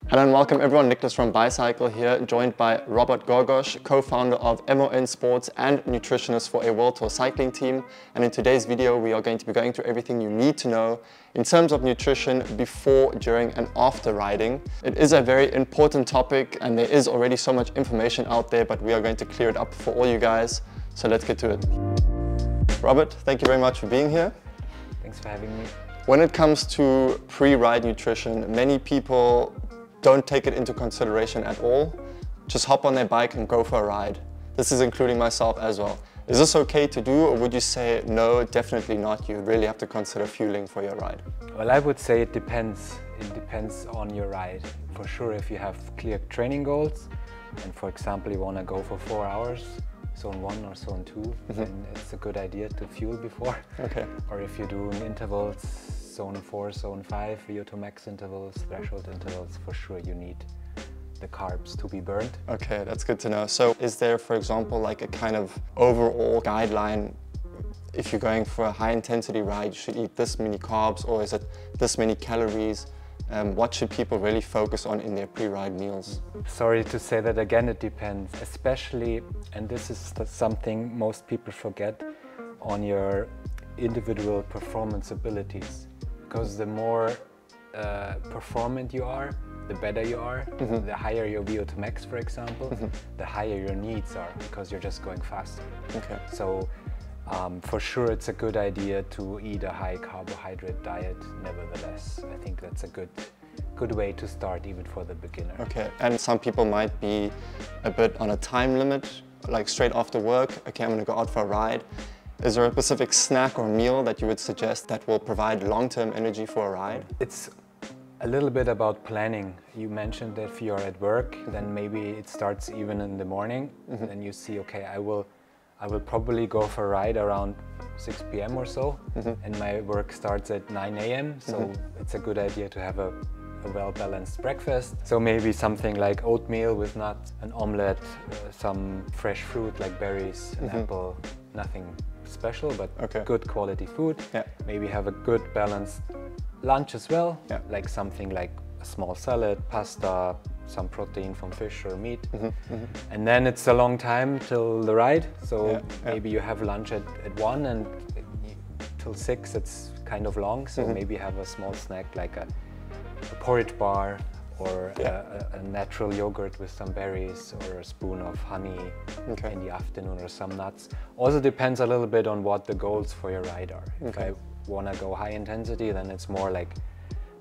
Hello and welcome everyone, Nicholas from Bicycle here, joined by Robert Gorgos, co-founder of MoN Sports and nutritionist for a World Tour cycling team. And in today's video, we are going to be going through everything you need to know in terms of nutrition before, during and after riding. It is a very important topic and there is already so much information out there, but we are going to clear it up for all you guys. So let's get to it. Robert, thank you very much for being here. Thanks for having me. When it comes to pre-ride nutrition, many people don't take it into consideration at all. Just hop on their bike and go for a ride. This is including myself as well. Is this okay to do, or would you say no, definitely not? You really have to consider fueling for your ride. Well, I would say it depends. It depends on your ride. For sure, if you have clear training goals, and for example, you want to go for 4 hours, zone 1 or zone 2, then it's a good idea to fuel before. Okay. Or if you're doing intervals, zone 4, zone 5, VO2 max intervals, threshold intervals, for sure you need the carbs to be burned. Okay, that's good to know. So is there, for example, like a kind of overall guideline? If you're going for a high intensity ride, you should eat this many carbs, or is it this many calories? What should people really focus on in their pre-ride meals? Sorry to say that again, it depends, especially, and this is something most people forget, on your individual performance abilities. Because the more performant you are, the better you are, the higher your VO2 max, for example, the higher your needs are, because you're just going faster. Okay. So for sure it's a good idea to eat a high carbohydrate diet nevertheless. I think that's a good way to start even for the beginner. Okay, and some people might be a bit on a time limit, like straight after work, okay, I'm gonna go out for a ride. Is there a specific snack or meal that you would suggest that will provide long-term energy for a ride? It's a little bit about planning. You mentioned that if you're at work, then maybe it starts even in the morning. Then you see, okay, I will probably go for a ride around 6 p.m. or so, and my work starts at 9 a.m. So it's a good idea to have a well-balanced breakfast. So maybe something like oatmeal with nuts, an omelette, some fresh fruit like berries, an apple, nothing special, but good quality food. Yeah. Maybe have a good balanced lunch as well, Yeah. like something like a small salad, pasta, some protein from fish or meat. And then it's a long time till the ride, so maybe you have lunch at 1 and till 6 it's kind of long, so maybe have a small snack like a porridge bar, or a natural yogurt with some berries, or a spoon of honey in the afternoon, or some nuts. Also depends a little bit on what the goals for your ride are. If I want to go high intensity, then it's more like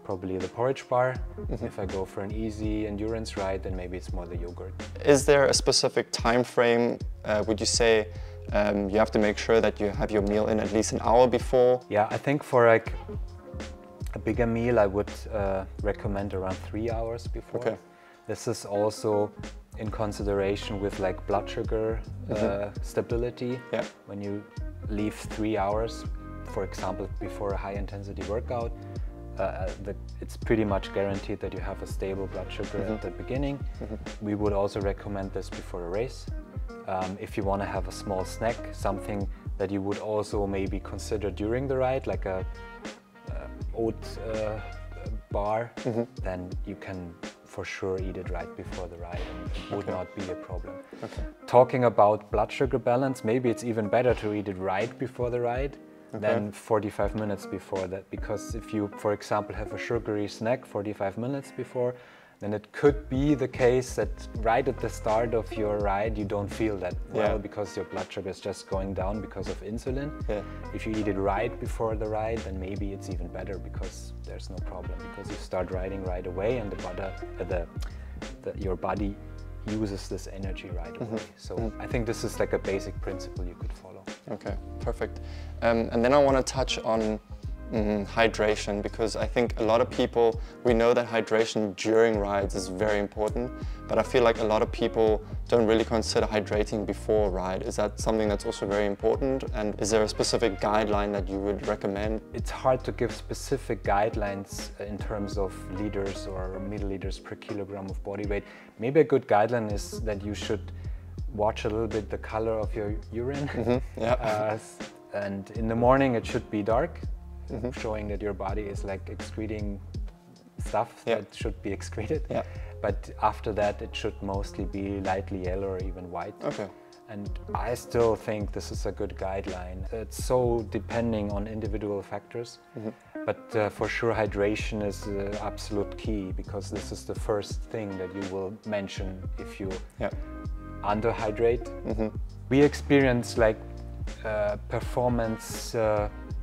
probably the porridge bar. If I go for an easy endurance ride, then maybe it's more the yogurt. Is there a specific time frame? Would you say you have to make sure that you have your meal in at least an hour before? Yeah, I think for like a bigger meal, I would recommend around 3 hours before. Okay. This is also in consideration with like blood sugar stability. Yeah. When you leave 3 hours, for example, before a high intensity workout, it's pretty much guaranteed that you have a stable blood sugar at the beginning. We would also recommend this before a race. If you want to have a small snack, something that you would also maybe consider during the ride, like a oat bar, then you can for sure eat it right before the ride, and it would not be a problem. Talking about blood sugar balance, maybe it's even better to eat it right before the ride than 45 minutes before that, because if you, for example, have a sugary snack 45 minutes before, then it could be the case that right at the start of your ride you don't feel that well, because your blood sugar is just going down because of insulin. If you eat it right before the ride, then maybe it's even better, because there's no problem, because you start riding right away and your body uses this energy right away. So I think this is like a basic principle you could follow. Okay, perfect. And then I want to touch on hydration, because I think a lot of people, we know that hydration during rides is very important, but I feel like a lot of people don't really consider hydrating before a ride. Is that something that's also very important? And is there a specific guideline that you would recommend? It's hard to give specific guidelines in terms of liters or milliliters per kilogram of body weight. Maybe a good guideline is that you should watch a little bit the color of your urine. And in the morning it should be dark, showing that your body is like excreting stuff that should be excreted. Yeah. But after that, it should mostly be lightly yellow or even white. Okay. And I still think this is a good guideline. It's so depending on individual factors, but for sure hydration is absolute key, because this is the first thing that you will mention if you underhydrate. We experience like performance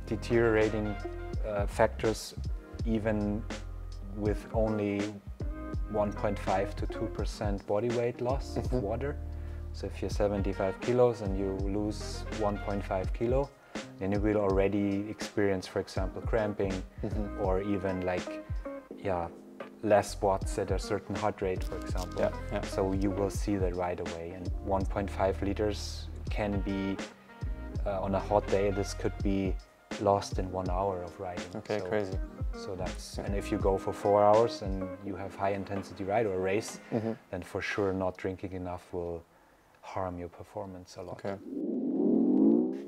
deteriorating factors even with only 1.5 to 2% body weight loss of water. So if you're 75 kilos and you lose 1.5 kilo, then you will already experience, for example, cramping or even like, less watts at a certain heart rate, for example. So you will see that right away. And 1.5 liters can be, on a hot day, this could be lost in 1 hour of riding. Okay, so, crazy. So that's, and if you go for 4 hours and you have high intensity ride or race, then for sure not drinking enough will harm your performance a lot. Okay.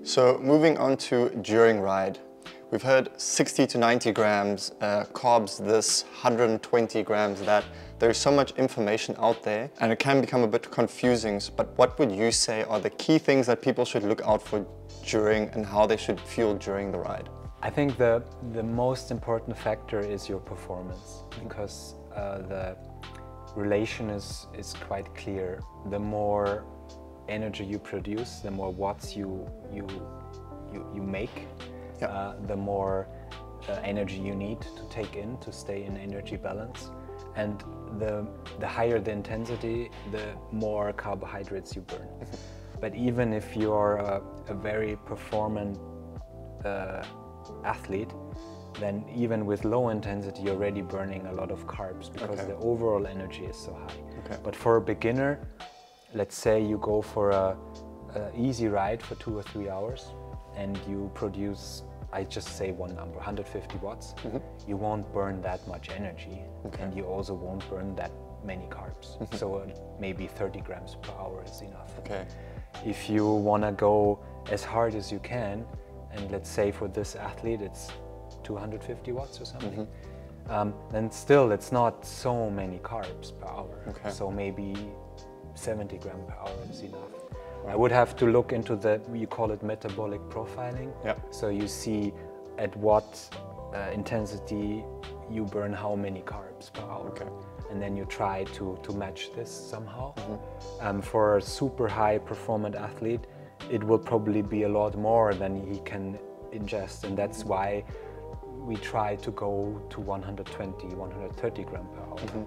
So moving on to during ride. We've heard 60 to 90 grams carbs this, 120 grams that. There's so much information out there and it can become a bit confusing, but what would you say are the key things that people should look out for during and how they should fuel during the ride? I think the most important factor is your performance, because the relation is quite clear. The more energy you produce, the more watts you make, the more energy you need to take in to stay in energy balance. And the higher the intensity, the more carbohydrates you burn. But even if you're a very performant athlete, then even with low intensity, you're already burning a lot of carbs, because the overall energy is so high. But for a beginner, let's say you go for a easy ride for 2 or 3 hours and you produce, I just say one number, 150 watts, you won't burn that much energy, and you also won't burn that many carbs. So maybe 30 grams per hour is enough. If you want to go as hard as you can, and let's say for this athlete it's 250 watts or something, then still it's not so many carbs per hour. So maybe 70 grams per hour is enough. I would have to look into you call it metabolic profiling. So you see at what intensity you burn how many carbs per hour. And then you try to match this somehow. For a super high performant athlete, it will probably be a lot more than he can ingest. And that's why we try to go to 120, 130 grams per hour.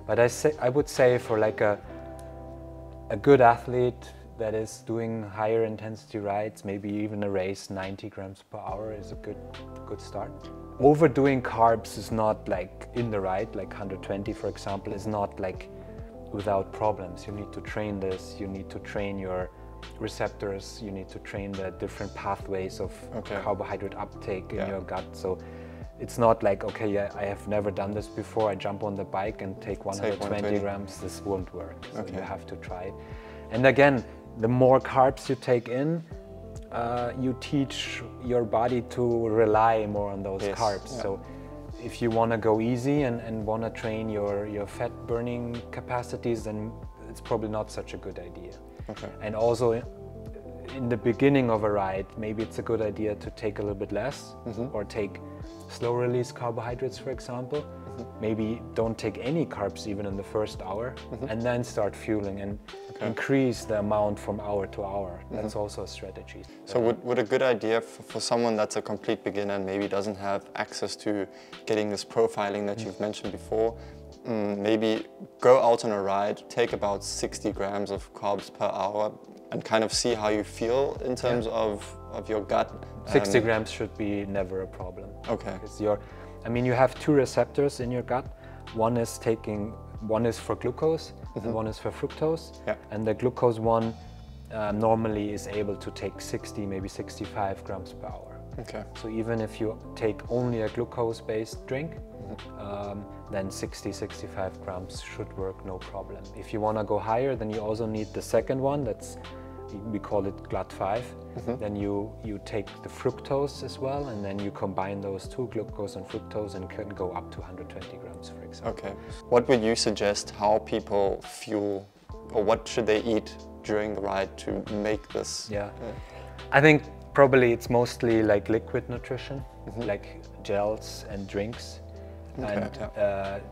But I would say for like a good athlete that is doing higher intensity rides, maybe even a race, 90 grams per hour is a good start. Overdoing carbs is not like in the ride, like 120 for example, is not like without problems. You need to train this, you need to train your receptors, you need to train the different pathways of carbohydrate uptake in your gut. So it's not like, okay, I have never done this before, I jump on the bike and take 120 grams, this won't work. So you have to try it. And again, the more carbs you take in, you teach your body to rely more on those carbs. So if you want to go easy and want to train your fat burning capacities, then it's probably not such a good idea. And also in the beginning of a ride, maybe it's a good idea to take a little bit less or take slow release carbohydrates, for example. Maybe don't take any carbs even in the first hour, and then start fueling and increase the amount from hour to hour. That's also a strategy. So would a good idea for someone that's a complete beginner and maybe doesn't have access to getting this profiling that you've mentioned before, maybe go out on a ride, take about 60 grams of carbs per hour and kind of see how you feel in terms of your gut? 60 grams should be never a problem. I mean, you have two receptors in your gut. One is for glucose and one is for fructose. And the glucose one normally is able to take 60, maybe 65 grams per hour. So even if you take only a glucose-based drink, then 60-65 grams should work no problem. If you want to go higher, then you also need the second one, that's we call it GLUT5. Then you take the fructose as well, and then you combine those two, glucose and fructose, and can go up to 120 grams, for example. Okay. What would you suggest how people fuel, or what should they eat during the ride to make this? Yeah, I think probably it's mostly like liquid nutrition, like gels and drinks. Okay, and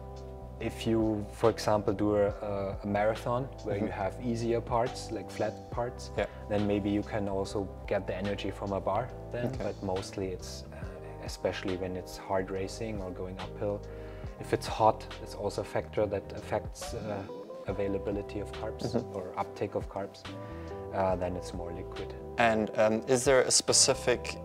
if you, for example, do a marathon where you have easier parts, like flat parts, then maybe you can also get the energy from a bar then, but mostly it's, especially when it's hard racing or going uphill, if it's hot, it's also a factor that affects availability of carbs or uptake of carbs, then it's more liquid. And is there a specific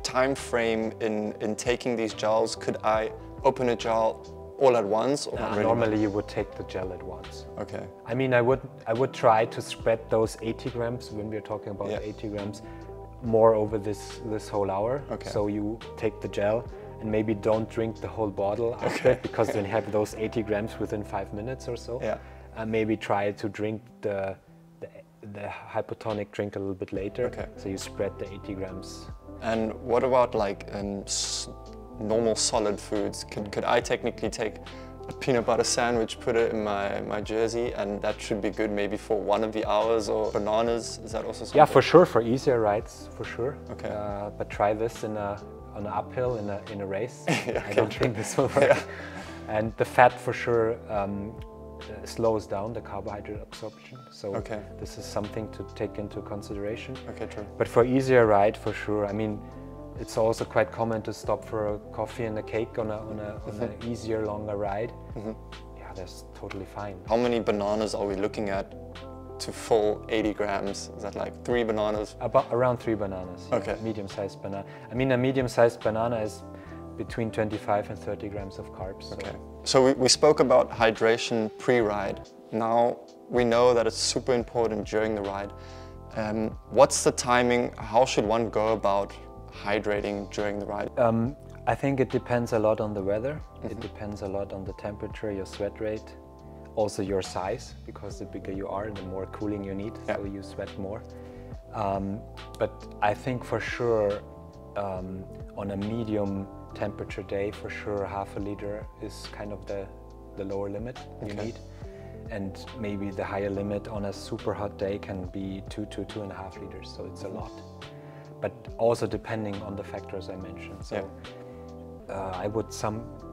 time frame in taking these gels? Could I open a gel all at once? Or normally you would take the gel at once. Okay. I mean, I would try to spread those 80 grams, when we're talking about 80 grams, more over this whole hour. Okay. So you take the gel and maybe don't drink the whole bottle after it, because then you have those 80 grams within 5 minutes or so. Yeah. And maybe try to drink the hypotonic drink a little bit later. Okay. So you spread the 80 grams. And what about like normal solid foods? Could I technically take a peanut butter sandwich, put it in my jersey, and that should be good maybe for 1 of the hours? Or bananas, is that also something? Yeah, for sure, for easier rides, for sure. Okay. But try this on an uphill in a race. I don't think this will work. And the fat for sure slows down the carbohydrate absorption. So this is something to take into consideration. Okay, true. But for easier ride, for sure. I mean, it's also quite common to stop for a coffee and a cake on an easier, longer ride. Yeah, that's totally fine. How many bananas are we looking at to full 80 grams? Is that like 3 bananas? Around 3 bananas. Okay. Yeah, medium-sized banana. I mean, a medium-sized banana is between 25 and 30 grams of carbs. Okay. So we spoke about hydration pre-ride. Now we know that it's super important during the ride. What's the timing? How should one go about hydrating during the ride? I think it depends a lot on the weather. It depends a lot on the temperature, your sweat rate, also your size, because the bigger you are, the more cooling you need, so you sweat more. But I think for sure on a medium temperature day, for sure ½ liter is kind of the lower limit you need. And maybe the higher limit on a super hot day can be 2 to 2.5 liters, so it's a lot. But also depending on the factors I mentioned. So I would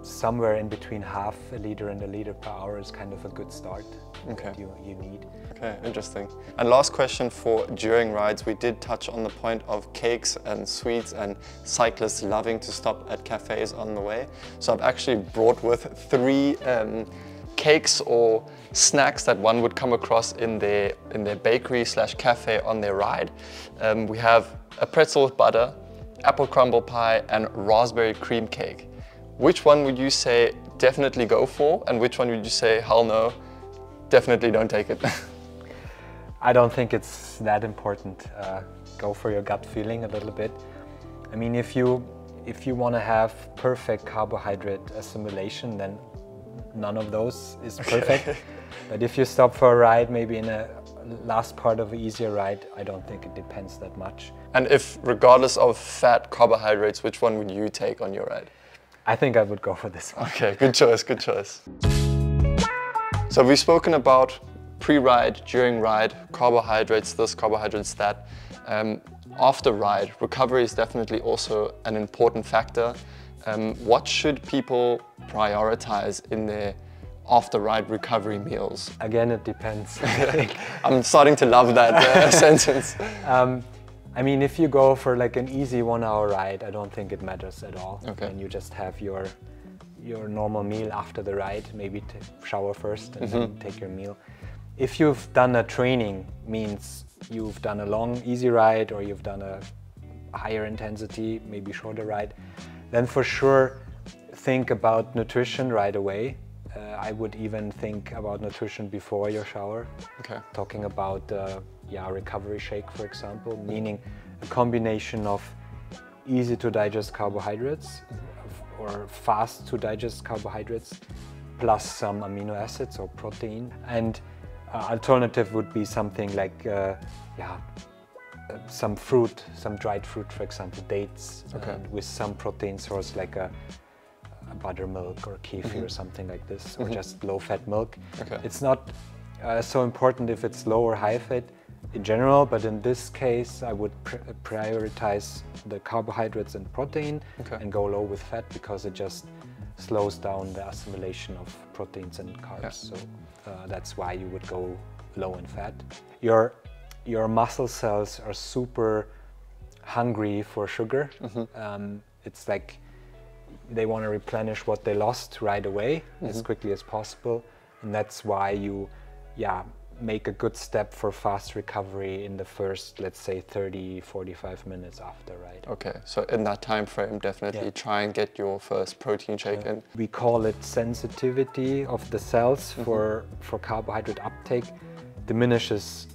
somewhere in between ½ liter and 1 liter per hour is kind of a good start that you need. Okay, interesting. And last question for during rides, we did touch on the point of cakes and sweets and cyclists loving to stop at cafes on the way. So I've actually brought with 3 cakes or snacks that one would come across in their bakery/cafe on their ride. We have a pretzel with butter, apple crumble pie, and raspberry cream cake. Which one would you say definitely go for, and which one would you say, hell no, definitely don't take it? I don't think it's that important. Go for your gut feeling a little bit. I mean, if you want to have perfect carbohydrate assimilation, then none of those is perfect. But if you stop for a ride, maybe in a last part of an easier ride, I don't think it depends that much. And if, regardless of fat, carbohydrates, which one would you take on your ride? I think I would go for this one. Okay, good choice, good choice. So we've spoken about pre-ride, during ride, carbohydrates this, carbohydrates that. After ride, recovery is definitely also an important factor. What should people prioritize in their after-ride recovery meals? Again, it depends. I'm starting to love that sentence. I mean, if you go for like an easy 1 hour ride, I don't think it matters at all. And you just have your normal meal after the ride, maybe shower first and then take your meal. If you've done a training, means you've done a long, easy ride, or you've done a higher intensity, maybe shorter ride, then for sure think about nutrition right away. I would even think about nutrition before your shower. Talking about recovery shake, for example, meaning a combination of easy to digest carbohydrates or fast to digest carbohydrates plus some amino acids or protein. And Alternative would be something like, some fruit, some dried fruit, for example, dates, with some protein source like a buttermilk or kefir or something like this, or just low-fat milk. It's not so important if it's low or high fat in general, but in this case I would prioritize the carbohydrates and protein and go low with fat, because it just slows down the assimilation of proteins and carbs. So that's why you would go low in fat. Your muscle cells are super hungry for sugar. It's like they want to replenish what they lost right away as quickly as possible, and that's why you make a good step for fast recovery in the first, let's say, 30-45 minutes after, right? Okay, so in that time frame, definitely try and get your first protein shake in. We call it sensitivity of the cells for carbohydrate uptake diminishes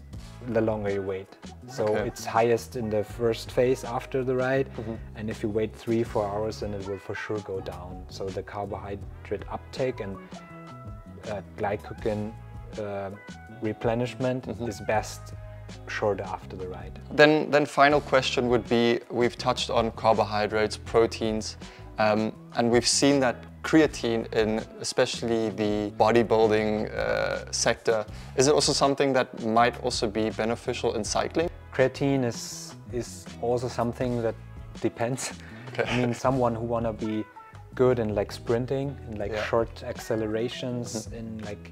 the longer you wait. So it's highest in the first phase after the ride, and if you wait 3-4 hours, then it will for sure go down. So the carbohydrate uptake and glycogen replenishment is best shortly after the ride. Then final question would be, we've touched on carbohydrates, proteins, and we've seen that creatine in especially the bodybuilding sector. Is it also something that might also be beneficial in cycling? Creatine is also something that depends. I mean, someone who wanna be good in like sprinting, in like short accelerations, in like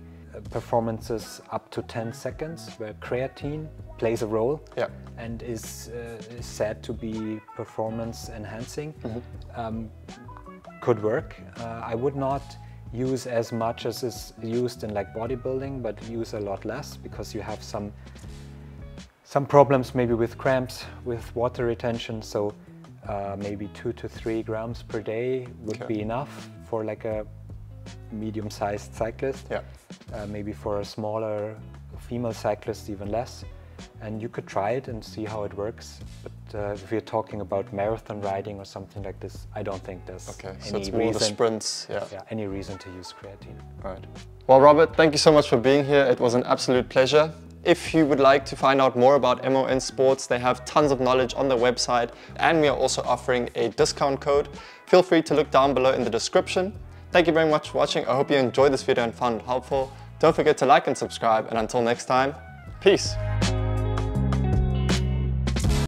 performances up to 10 seconds, where creatine plays a role and is said to be performance enhancing, could work. I would not use as much as is used in like bodybuilding, but use a lot less, because you have some problems maybe with cramps, with water retention. So maybe 2 to 3 grams per day would be enough for like a medium-sized cyclist. Maybe for a smaller female cyclist, even less. And you could try it and see how it works. But if you're talking about marathon riding or something like this, I don't think there's so it's more the sprints. Any reason to use creatine. Right. Well, Robert, thank you so much for being here. It was an absolute pleasure. If you would like to find out more about MoN Sports, they have tons of knowledge on their website, and we are also offering a discount code. Feel free to look down below in the description. Thank you very much for watching. I hope you enjoyed this video and found it helpful. Don't forget to like and subscribe, and until next time, peace.